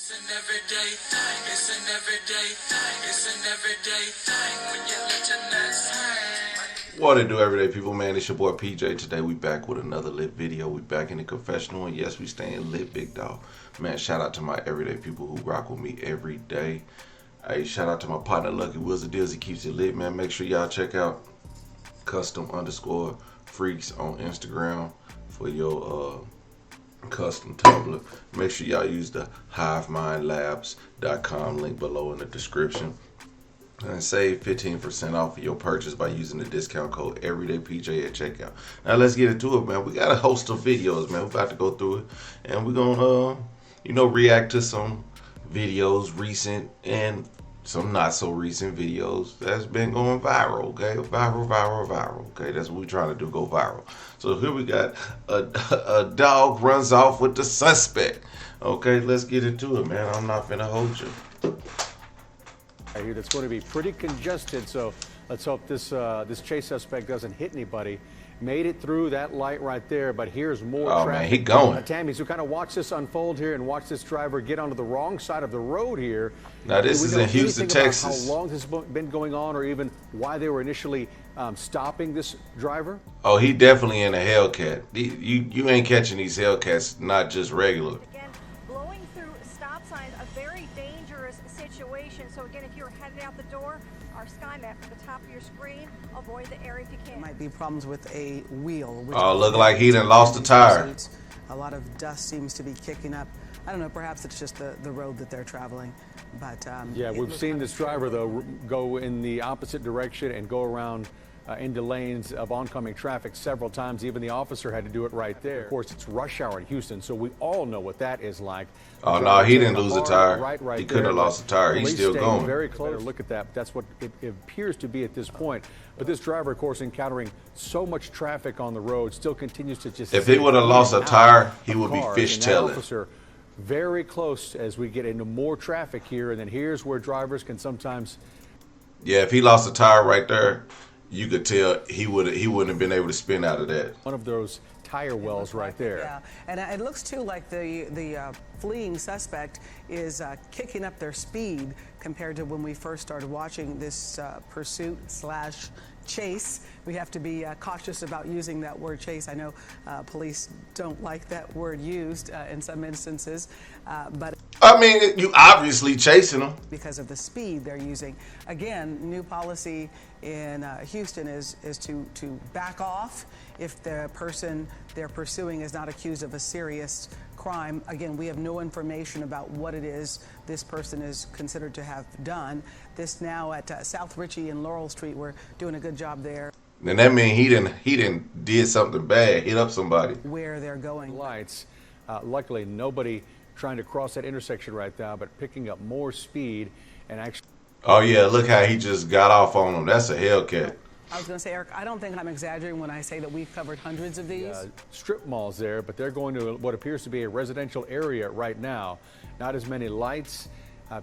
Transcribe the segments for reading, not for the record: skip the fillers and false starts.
It's an everyday thing. It's an everyday thing. It's an everyday thing when you let your nuts hang. What it do, everyday people, man? It's your boy PJ. Today we back with another lit video. We back in the confessional, and yes, we staying lit, big dog. Man, shout out to my everyday people who rock with me every day. Hey, shout out to my partner Lucky Wheels of Deals. He keeps it lit, man. Make sure y'all check out custom_freaks on Instagram for your custom tumbler. Make sure y'all use the HiveMindLabs.com link below in the description and save 15% off of your purchase by using the discount code everydaypj at checkout. Now let's get into it, man. We got a host of videos, man. We're about to go through it, and we're gonna react to some videos, recent and some not so recent videos that's been going viral. Okay, viral. Okay, that's what we're trying to do, go viral. So here we got a dog runs off with the suspect. Okay, let's get into it, man. I'm not finna hold you. I hear that's going to be pretty congested, so let's hope this chase suspect doesn't hit anybody. Made it through that light right there, but here's more traffic. Man, he going. Tammy, so kind of watch this unfold here and watch this driver get onto the wrong side of the road here. Now this is in Houston, Texas. How long this has been going on, or even why they were initially stopping this driver? Oh, he definitely in a Hellcat. You ain't catching these Hellcats, not just regular. Again, blowing through stop signs, a very dangerous situation. So again, if you're headed out the door, our sky map at the top of your screen, avoid the area if you can. Might be problems with a wheel. Oh, look like he done lost a tire. A lot of dust seems to be kicking up. I don't know, perhaps it's just the road that they're traveling. But yeah, we've seen this driver, though, go in the opposite direction and go around into lanes of oncoming traffic several times. Even the officer had to do it right there. Of course, it's rush hour in Houston, so we all know what that is like. Oh, no, he didn't lose a tire. Right he couldn't have lost a tire. He's still going. Very close. Look at that. That's what it appears to be at this point. But this driver, of course, encountering so much traffic on the road, still continues to just... If he would have lost a tire, he would be fishtailing. Very close as we get into more traffic here, and then here's where drivers can sometimes... Yeah, if he lost a tire right there, you could tell he wouldn't have been able to spin out of that. One of those tire wells right there. Yeah, and it looks too like the fleeing suspect is kicking up their speed compared to when we first started watching this pursuit/chase. We have to be cautious about using that word chase. I know police don't like that word used in some instances, but I mean, you obviously chasing them because of the speed they're using. Again, new policy in Houston is to back off if the person they're pursuing is not accused of a serious crime. Again, we have no information about what it is this person is considered to have done. This now at South Ritchie and Laurel Street. We're doing a good job there. And that means he didn't did something bad, hit up somebody. Where they're going. Lights. Luckily, nobody trying to cross that intersection right now, but picking up more speed and actually... Oh, yeah, look how he just got off on him. That's a Hellcat. I was going to say, Eric, I don't think I'm exaggerating when I say that we've covered hundreds of these. Strip malls there, but they're going to what appears to be a residential area right now. Not as many lights,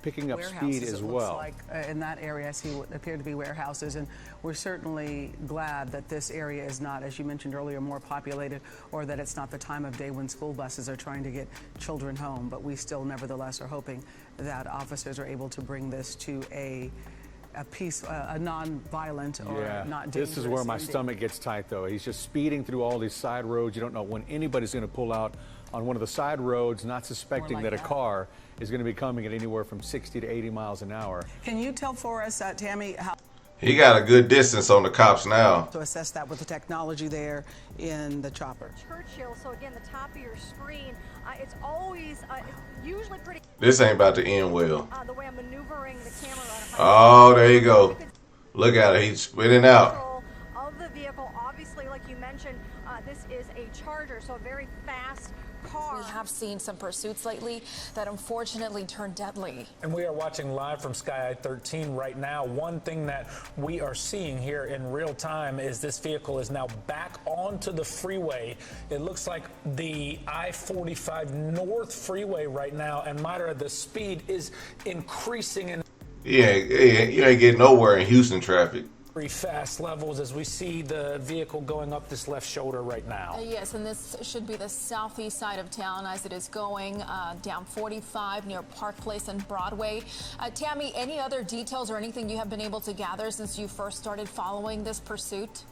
picking up speed as well. Looks like in that area, I see what appear to be warehouses, and we're certainly glad that this area is not, as you mentioned earlier, more populated, or that it's not the time of day when school buses are trying to get children home. But we still, nevertheless, are hoping that officers are able to bring this to a non-violent or not dangerous. This is where my stomach gets tight, though. He's just speeding through all these side roads. You don't know when anybody's going to pull out on one of the side roads, not suspecting that a car is going to be coming at anywhere from 60 to 80 miles an hour. Can you tell for us, Tammy, how... He got a good distance on the cops now. To assess that with the technology there in the chopper. Churchill, so again, the top of your screen, it's always, usually pretty... This ain't about to end well. The way I'm maneuvering the camera on a Oh, there you go. Look at it. He's spinning out. Of the vehicle, obviously, like you mentioned, this is a Charger, so a very fast car. We have seen some pursuits lately that unfortunately turned deadly. And we are watching live from Sky I-13 right now. One thing that we are seeing here in real time is this vehicle is now back onto the freeway. It looks like the I-45 North Freeway right now, and Myra, the speed is increasing. Yeah, you ain't getting nowhere in Houston traffic. Very fast levels as we see the vehicle going up this left shoulder right now. Yes, and this should be the southeast side of town as it is going down 45 near Park Place and Broadway. Tammy, any other details or anything you have been able to gather since you first started following this pursuit?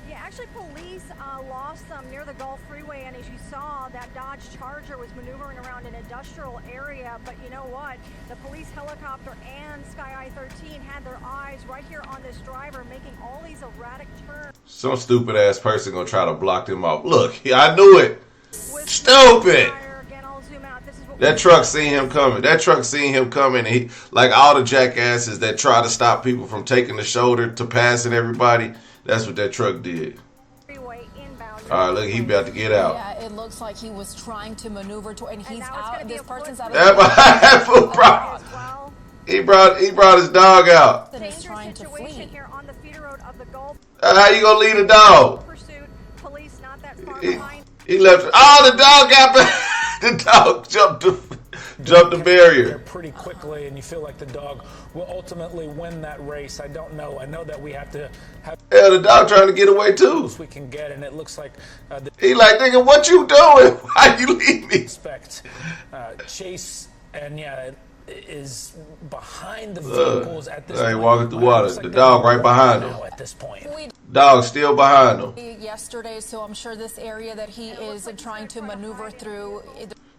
Yeah, actually, police lost them near the Gulf Freeway, and as you saw, that Dodge Charger was maneuvering around an industrial area. But you know what? The police helicopter and Sky I-13 had their eyes right here on this driver making all these erratic turns. Some stupid ass person gonna try to block them off. Look, I knew it. Stupid. Again, I'll zoom out. This is what That truck seen him coming. That truck seen him coming. And he, like all the jackasses that try to stop people from taking the shoulder to passing everybody. That's what that truck did. freeway inbound. All right, look, he about to get out. Yeah, it looks like he was trying to maneuver to, and he's now it's gonna out. be This a person's out of That fool brought, Well, he brought his dog out. and is dangerous trying to situation flee. here on the feeder road of the Gulf. How you gonna leave the dog? Pursuit. Police not that far He, behind. he left. Oh, the dog got back. The dog jumped the barrier. There pretty quickly, and you feel like the dog will ultimately win that race. I don't know. I know that we have to have Yeah, the dog trying to get away too. the we can get, and it looks like the He like, nigga, what you doing? Why you leave me? suspect chase, and yeah, is behind the vehicles at this Hey, point. walking through But it water. looks like The they're dog right behind him. now at this point. Dog still behind him. Yesterday, so I'm sure this area that he is trying to maneuver through.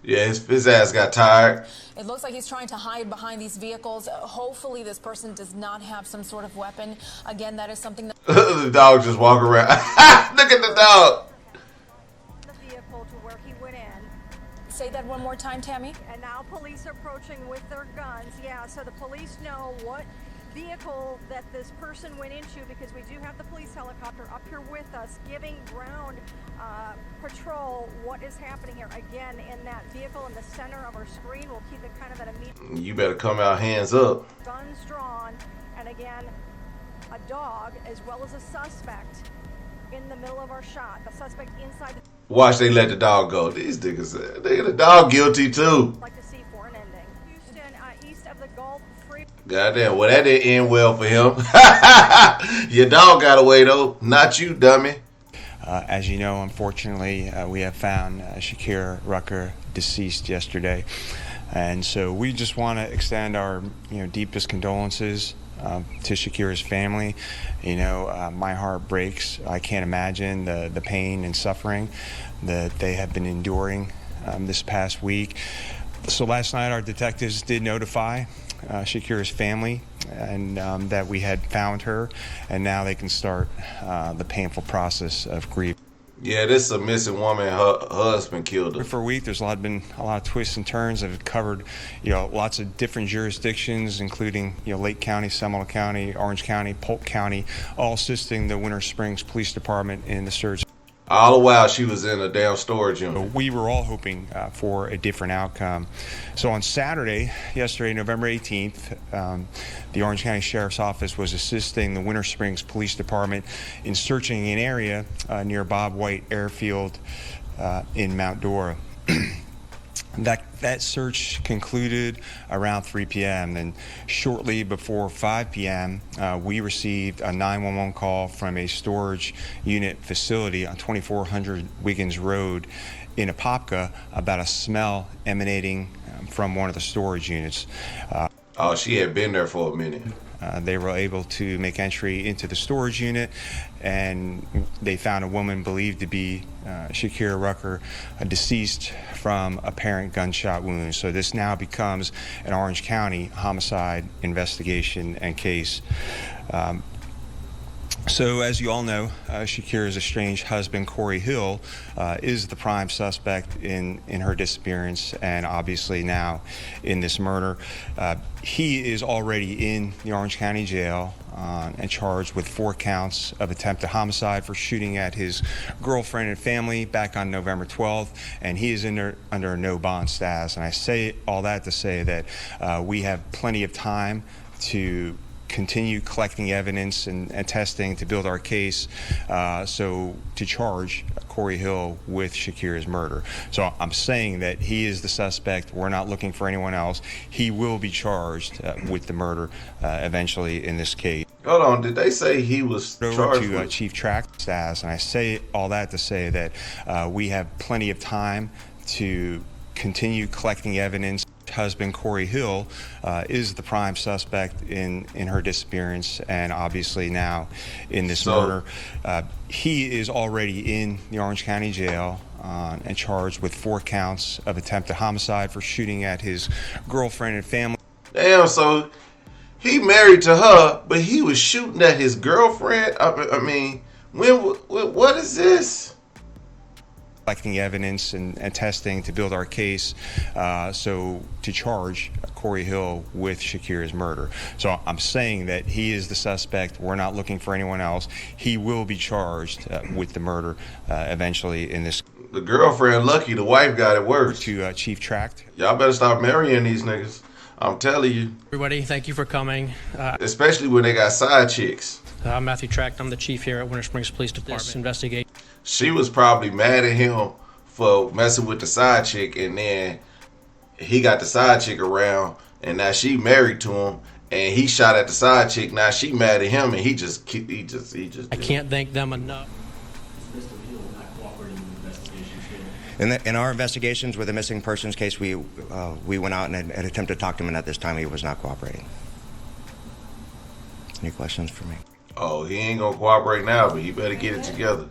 Yeah, his ass got tired. It looks like he's trying to hide behind these vehicles. Hopefully, this person does not have some sort of weapon. Again, that is something that The dog just walk around. Look at the dog. The vehicle to where he went in. Say that one more time, Tammy. And now police are approaching with their guns. Yeah, so the police know what vehicle that this person went into, because we do have the police helicopter up here with us giving ground patrol what is happening here. Again, in that vehicle in the center of our screen, we'll keep it kind of at a medium. You better come out hands up. Guns drawn, and again, a dog as well as a suspect in the middle of our shot. The suspect inside the... Watch they let the dog go. These niggas, the dog guilty too. like to see for an ending. Houston, east of the Gulf Freeway. Goddamn, well that didn't end well for him. Your dog got away though, not you, dummy. As you know, unfortunately, we have found Shakeira Rucker deceased yesterday, and so we just want to extend our deepest condolences to Shakeira's family. My heart breaks. I can't imagine the pain and suffering that they have been enduring this past week. So last night, our detectives did notify Shakeira's family and that we had found her, and now they can start the painful process of grief. Yeah, this is a missing woman. Her husband killed her. For a week, there's been a lot of twists and turns that have covered, lots of different jurisdictions, including, Lake County, Seminole County, Orange County, Polk County, all assisting the Winter Springs Police Department in the search. All the while she was in a damn storage unit. We were all hoping for a different outcome. So on Saturday, yesterday, November 18th, the Orange County Sheriff's Office was assisting the Winter Springs Police Department in searching an area near Bob White Airfield in Mount Dora. That search concluded around 3 p.m. and shortly before 5 p.m. We received a 911 call from a storage unit facility on 2400 Wiggins Road in Apopka about a smell emanating from one of the storage units. Oh, she had been there for a minute. They were able to make entry into the storage unit, and they found a woman believed to be Shakeira Rucker, deceased from apparent gunshot wounds. So this now becomes an Orange County homicide investigation and case. So as you all know, Shakeira's estranged husband, Corey Hill, is the prime suspect in her disappearance and obviously now in this murder. He is already in the Orange County Jail and charged with 4 counts of attempted homicide for shooting at his girlfriend and family back on November 12th, and he is under a no bond status. And I say all that to say that we have plenty of time to continue collecting evidence and testing to build our case, so to charge Corey Hill with Shakeira's murder. So I'm saying that he is the suspect. We're not looking for anyone else. He will be charged with the murder eventually in this case. Hold on, did they say he was over charged to with Chief Track status, and I say all that to say that we have plenty of time to continue collecting evidence. Husband Corey Hill is the prime suspect in her disappearance, and obviously now in this murder. He is already in the Orange County Jail and charged with 4 counts of attempted homicide for shooting at his girlfriend and family. Damn, so he married to her, but he was shooting at his girlfriend? I mean, what is this? Collecting evidence and testing to build our case, so to charge Corey Hill with Shakeira's murder. So I'm saying that he is the suspect. We're not looking for anyone else. He will be charged with the murder eventually in this. The girlfriend lucky, the wife got it worse. To Chief Tract. Y'all better stop marrying these niggas. I'm telling you. Everybody, thank you for coming. Especially when they got side chicks. I'm Matthew Tract. I'm the chief here at Winter Springs Police Department. This investigation. She was probably mad at him for messing with the side chick, and then he got the side chick around, and now she married to him, and he shot at the side chick. Now she mad at him, and he just. I can't thank them enough. In our investigations with the missing persons case, we went out and attempted to talk to him, and at this time he was not cooperating. Any questions for me? Oh, he ain't gonna cooperate now, but he better get it together.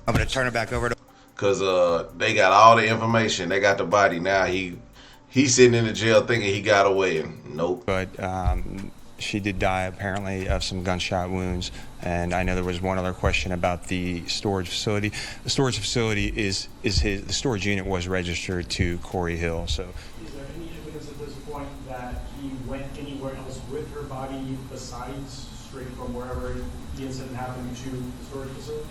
I'm gonna turn it back over to. Cause they got all the information. They got the body now. He's sitting in the jail thinking he got away, and nope. But she did die apparently of some gunshot wounds, and I know there was one other question about the storage facility. The storage facility is his. The storage unit was registered to Corey Hill. So, is there any evidence at this point that he went anywhere else with her body besides straight from wherever the incident happened to the storage facility?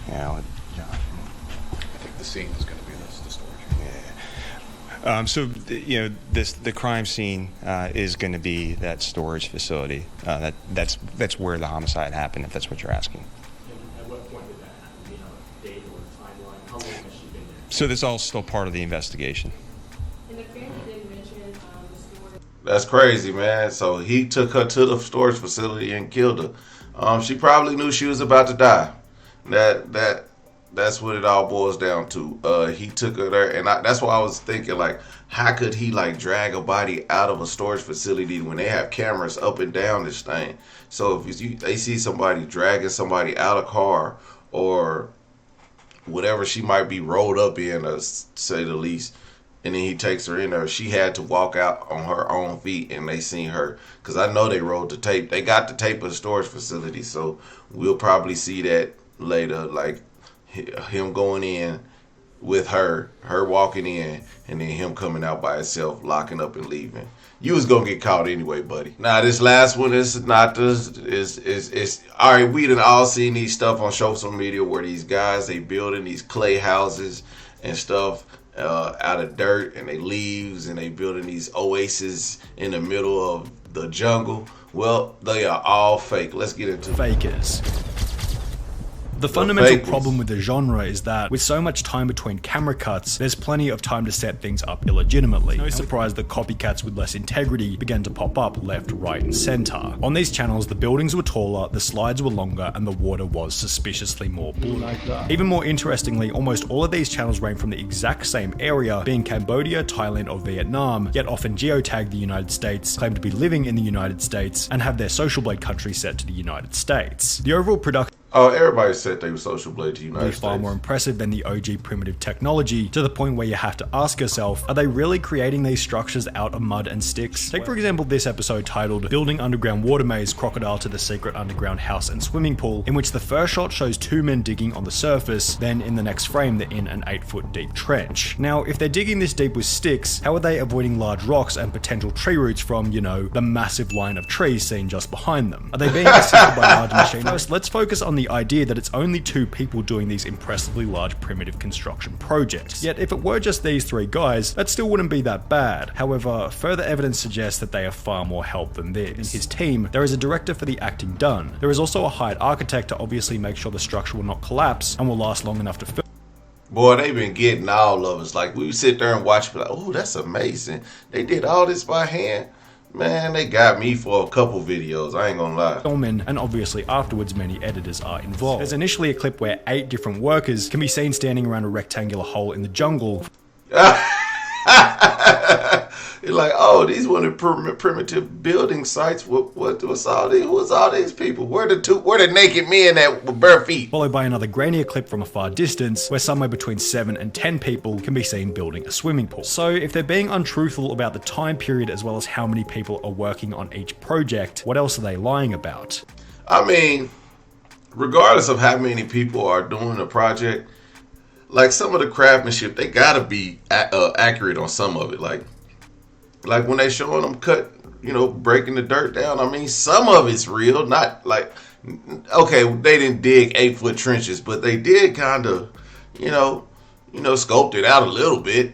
Yeah. I think the scene is going to be the storage. Yeah. So the crime scene is going to be that storage facility. That's where the homicide happened, if that's what you're asking. And at what point did that happen? Date or timeline? How long has she been there? So that's all still part of the investigation. And the family didn't mention the storage. That's crazy, man. So he took her to the storage facility and killed her. She probably knew she was about to die. That's what it all boils down to. He took her there, and that's why I was thinking, like, how could he like drag a body out of a storage facility when they have cameras up and down this thing? So if they see somebody dragging somebody out of a car or whatever she might be rolled up in, to say the least, and then he takes her in there, she had to walk out on her own feet, and they seen her. Because I know they rolled the tape. They got the tape of the storage facility, so we'll probably see that later, like him going in with her walking in, and then him coming out by himself, locking up and leaving. You was gonna get caught anyway, buddy. Now this last one is not this is all right. We done all seen these stuff on social media where these guys, they building these clay houses and stuff out of dirt, and they leaves, and they building these oases in the middle of the jungle. Well, they are all fake. Let's get into fakers. The fundamental problem with the genre is that with so much time between camera cuts, there's plenty of time to set things up illegitimately. No surprise that copycats with less integrity began to pop up left, right, and center. On these channels, the buildings were taller, the slides were longer, and the water was suspiciously more blue. Even more interestingly, almost all of these channels range from the exact same area, being Cambodia, Thailand, or Vietnam, yet often geotag the United States, claim to be living in the United States, and have their social blade country set to the United States. The overall production everybody said they were social blade to the United States. Far more impressive than the OG primitive technology, to the point where you have to ask yourself, are they really creating these structures out of mud and sticks? Take for example this episode titled Building Underground Water Maze Crocodile to the Secret Underground House and Swimming Pool, in which the first shot shows 2 men digging on the surface, then in the next frame they're in an 8-foot deep trench. Now, if they're digging this deep with sticks, how are they avoiding large rocks and potential tree roots from, the massive line of trees seen just behind them? Are they being assisted by large machines? First, let's focus on the idea that it's only 2 people doing these impressively large primitive construction projects. Yet if it were just these 3 guys, that still wouldn't be that bad. However, further evidence suggests that they have far more help than this. In his team, there is a director for the acting done. There is also a hired architect to obviously make sure the structure will not collapse and will last long enough to film. Boy, they've been getting all of us. Like, we sit there and watch, but like, oh, that's amazing. They did all this by hand. Man, they got me for a couple videos, I ain't gonna lie. Filming, and obviously afterwards many editors are involved. There's initially a clip where 8 different workers can be seen standing around a rectangular hole in the jungle. It's like, oh, these one of the primitive building sites. What's all these? Who's all these people? Where the naked men that with bare feet? Followed by another grainier clip from a far distance, where somewhere between 7 and 10 people can be seen building a swimming pool. So if they're being untruthful about the time period as well as how many people are working on each project, what else are they lying about? I mean, regardless of how many people are doing a project, like some of the craftsmanship, they gotta be accurate on some of it. Like when they showing them cut, breaking the dirt down. I mean, some of it's real, not like, okay, they didn't dig 8-foot trenches, but they did kind of, sculpt it out a little bit.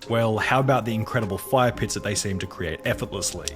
Well, how about the incredible fire pits that they seem to create effortlessly?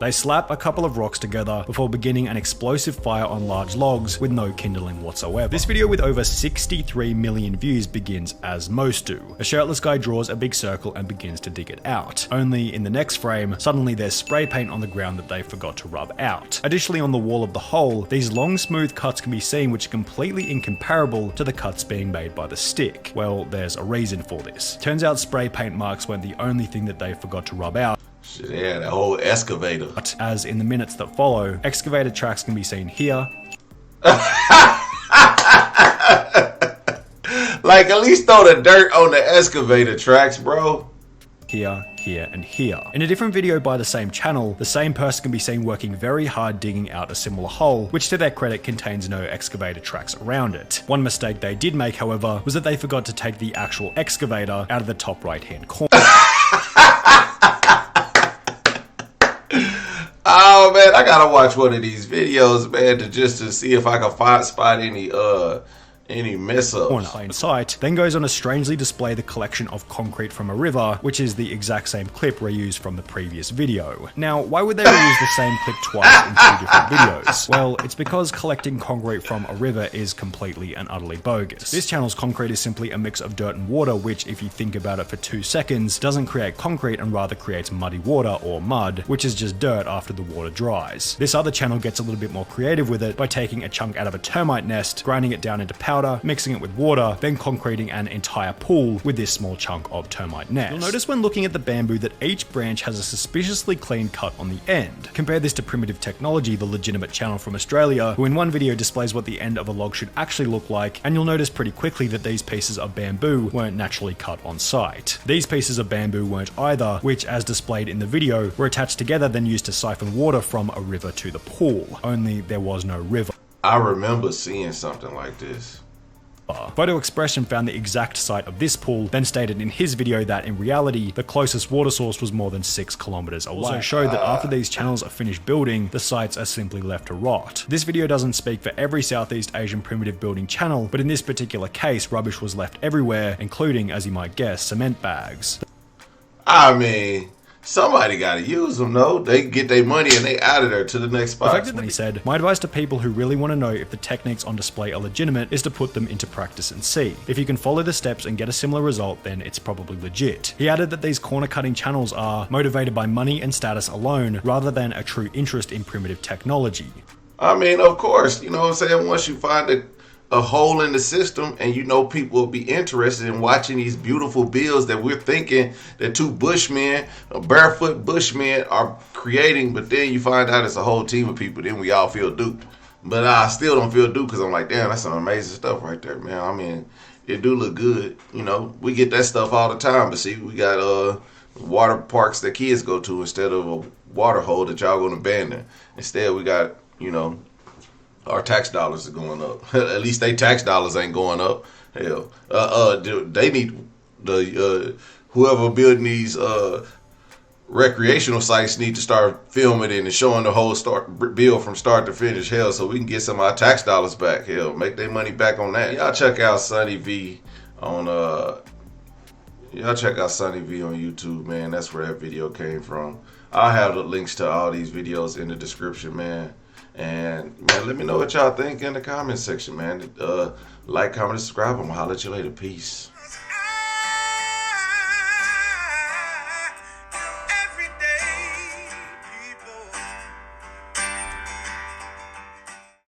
They slap a couple of rocks together before beginning an explosive fire on large logs with no kindling whatsoever. This video with over 63 million views begins as most do. A shirtless guy draws a big circle and begins to dig it out. Only in the next frame, suddenly there's spray paint on the ground that they forgot to rub out. Additionally, on the wall of the hole, these long smooth cuts can be seen which are completely incomparable to the cuts being made by the stick. Well, there's a reason for this. Turns out spray paint marks weren't the only thing that they forgot to rub out. Yeah, that whole excavator. As in the minutes that follow, excavator tracks can be seen here. Like, at least throw the dirt on the excavator tracks, bro. Here, here, and here. In a different video by the same channel, the same person can be seen working very hard digging out a similar hole, which to their credit contains no excavator tracks around it. One mistake they did make, however, was that they forgot to take the actual excavator out of the top right-hand corner. Oh man, I gotta watch one of these videos, man, to see if I can spot any mess ups. On plain sight, then goes on to strangely display the collection of concrete from a river, which is the exact same clip reused from the previous video. Now, why would they reuse the same clip twice in 2 different videos? Well, it's because collecting concrete from a river is completely and utterly bogus. This channel's concrete is simply a mix of dirt and water, which, if you think about it for 2 seconds, doesn't create concrete and rather creates muddy water, or mud, which is just dirt after the water dries. This other channel gets a little bit more creative with it by taking a chunk out of a termite nest, grinding it down into powder, mixing it with water, then concreting an entire pool with this small chunk of termite nest. You'll notice when looking at the bamboo that each branch has a suspiciously clean cut on the end. Compare this to Primitive Technology, the legitimate channel from Australia, who in one video displays what the end of a log should actually look like, and you'll notice pretty quickly that these pieces of bamboo weren't naturally cut on site. These pieces of bamboo weren't either, which, as displayed in the video, were attached together then used to siphon water from a river to the pool. Only there was no river. I remember seeing something like this. Photo Expression found the exact site of this pool, then stated in his video that in reality, the closest water source was more than 6 kilometers away. Also showed that after these channels are finished building, the sites are simply left to rot. This video doesn't speak for every Southeast Asian primitive building channel, but in this particular case, rubbish was left everywhere, including, as you might guess, cement bags. I mean, somebody gotta use them, though. They get their money and they out of there to the next spot. He said, my advice to people who really want to know if the techniques on display are legitimate is to put them into practice and see. If you can follow the steps and get a similar result, then it's probably legit. He added that these corner cutting channels are motivated by money and status alone, rather than a true interest in primitive technology. I mean, of course, you know what I'm saying? Once you find a hole in the system and people will be interested in watching these beautiful builds that we're thinking that 2 bushmen, barefoot bushmen are creating, but then you find out it's a whole team of people, then we all feel duped. But I still don't feel duped because I'm like, damn, that's some amazing stuff right there, man. I mean, it do look good. We get that stuff all the time, but see, we got water parks that kids go to instead of a water hole that y'all gonna abandon. Instead, we got, our tax dollars are going up. At least they tax dollars ain't going up. Hell, they need whoever building these recreational sites need to start filming it and showing the whole build from start to finish. Hell, so we can get some of our tax dollars back. Hell, make their money back on that. Y'all check out Sunny V on YouTube, man. That's where that video came from. I'll have the links to all these videos in the description, man. And man, let me know what y'all think in the comment section, man. Like, comment, subscribe. I'm gonna holler at you later. Peace.